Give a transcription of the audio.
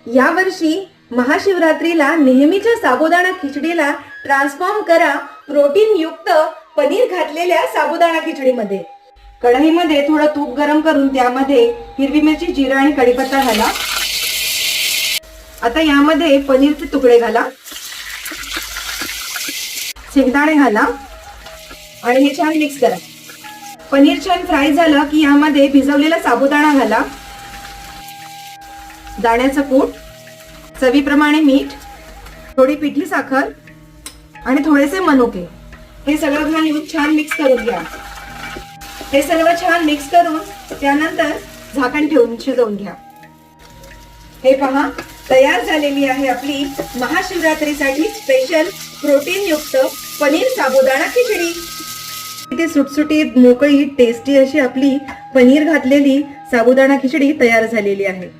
यावर्षी महाशिवरात्रीला नेहमीच्या साबुदाणा खिचडीला ट्रान्सफॉर्म करा प्रोटीन युक्त पनीर घातलेल्या साबुदाणा खिचडीमध्ये। कढईमध्ये थोडं तूप गरम करून त्यामध्ये हिरवी मिरची, जिरा आणि कढीपत्ता घाला। आता यामध्ये पनीरचे तुकडे घाला, शेंगदाणे घाला आणि हे छान मिक्स करा। पनीर छान फ्राय झालं की यामध्ये भिजवलेला साबुदाणा घाला, दाण्याचं कूट, चवीप्रमाणे मीठ, थोडी पिठी साखर आणि थोडेसे मनुके हे सगळं घालून छान मिक्स करून घ्या। हे सर्व छान मिक्स करून त्यानंतर झाकण ठेवून शिजवून घ्या। हे पहा, तयार झालेली आहे आपली महाशिवरात्रीसाठी स्पेशल प्रोटीन युक्त पनीर साबुदाणा खिचडी। किती सुटसुटीत, मोकळी, टेस्टी अशी आपली पनीर घातलेली साबुदाणा खिचडी तयार झालेली आहे।